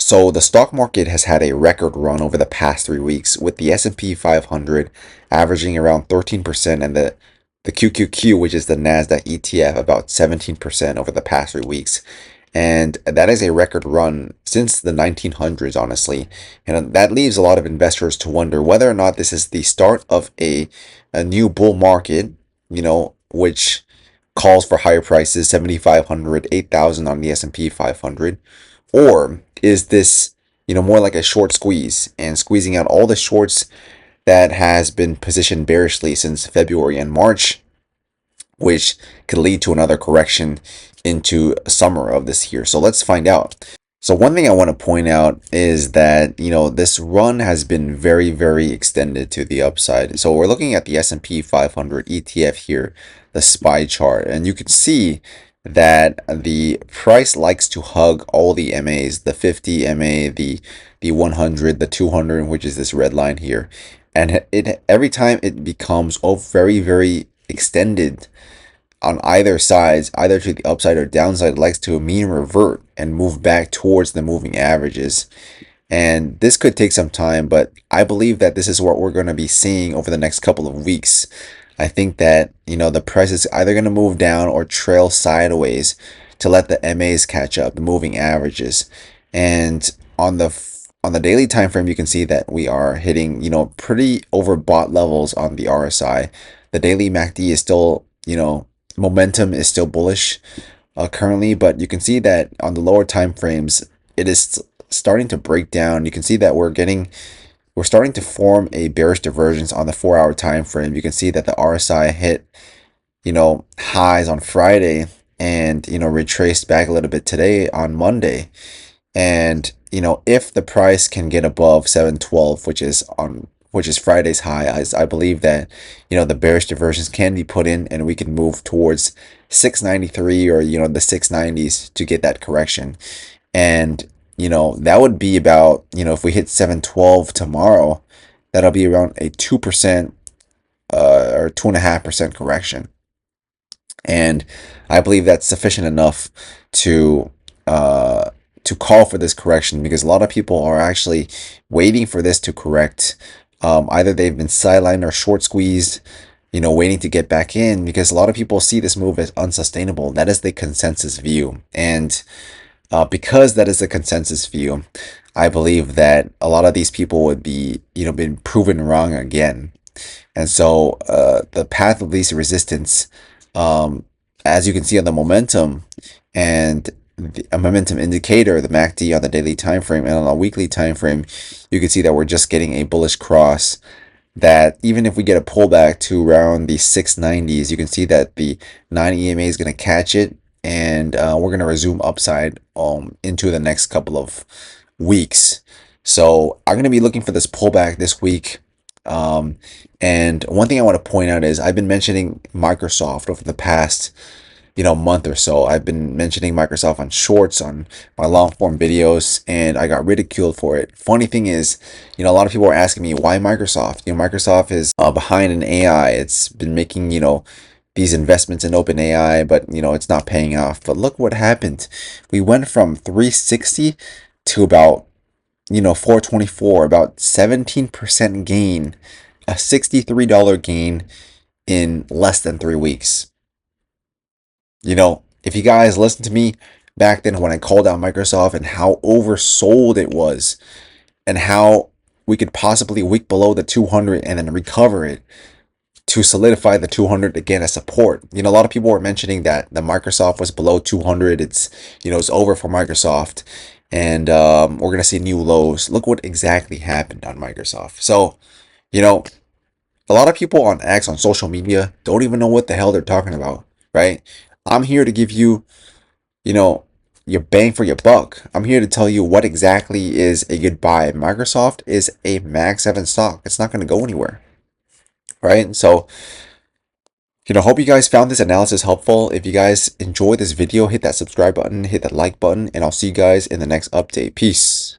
So the stock market has had a record run over the past 3 weeks, with the S&P 500 averaging around 13% and the QQQ, which is the Nasdaq ETF, about 17% over the past 3 weeks. And that is a record run since the 1900s, honestly. And that leaves a lot of investors to wonder whether or not this is the start of a new bull market, which calls for higher prices, 7,500, 8,000 on the S&P 500, or is this, more like a short squeeze and squeezing out all the shorts that has been positioned bearishly since February and March, which could lead to another correction into summer of this year. So let's find out. So one thing I want to point out is that, this run has been very, very extended to the upside. So we're looking at the S&P 500 ETF here, the SPY chart, and you can see that the price likes to hug all the MAs, the 50 MA, the 100, the 200, which is this red line here. And it every time it becomes very, very extended on either sides, either to the upside or downside, it likes to mean revert and move back towards the moving averages. And this could take some time, but I believe that this is what we're going to be seeing over the next couple of weeks. I think that, the price is either going to move down or trail sideways to let the MAs catch up, the moving averages. And on the daily time frame, you can see that we are hitting, pretty overbought levels on the RSI. The daily MACD is still, momentum is still bullish currently, but you can see that on the lower time frames, it is starting to break down. You can see that we're starting to form a bearish divergence on the 4-hour time frame. You can see that the RSI hit, highs on Friday and, retraced back a little bit today on Monday. And, if the price can get above 712, which is Friday's high, I believe that, the bearish diversions can be put in and we can move towards 693 or, the 690s to get that correction. And, that would be about, if we hit 712 tomorrow, that'll be around a 2% or 2.5% correction. And I believe that's sufficient enough to call for this correction, because a lot of people are actually waiting for this to correct. Either they've been sidelined or short squeezed, waiting to get back in, because a lot of people see this move as unsustainable. That is the consensus view. And because that is the consensus view, I believe that a lot of these people would be, been proven wrong again. And so the path of least resistance, as you can see on the momentum and a momentum indicator, the MACD on the daily time frame and on a weekly time frame, you can see that we're just getting a bullish cross. That even if we get a pullback to around the 690s, you can see that the 9 EMA is going to catch it, and we're going to resume upside into the next couple of weeks. So I'm going to be looking for this pullback this week. And one thing I want to point out is I've been mentioning Microsoft over the past month or so. I've been mentioning Microsoft on shorts, on my long form videos, and I got ridiculed for it. Funny thing is, a lot of people are asking me why Microsoft. Microsoft is behind in AI. It's been making these investments in open AI, but it's not paying off. But look what happened. We went from 360 to about 424, about 17% gain, a $63 gain in less than 3 weeks. If you guys listened to me back then when I called out Microsoft and how oversold it was and how we could possibly wick below the 200 and then recover it to solidify the 200 again as support. A lot of people were mentioning that the Microsoft was below 200. It's, it's over for Microsoft, and we're going to see new lows. Look what exactly happened on Microsoft. So, a lot of people on X, on social media, don't even know what the hell they're talking about, right? I'm here to give you, your bang for your buck. I'm here to tell you what exactly is a good buy. Microsoft is a Mag 7 stock. It's not going to go anywhere, right? So, hope you guys found this analysis helpful. If you guys enjoyed this video, hit that subscribe button, hit that like button, and I'll see you guys in the next update. Peace.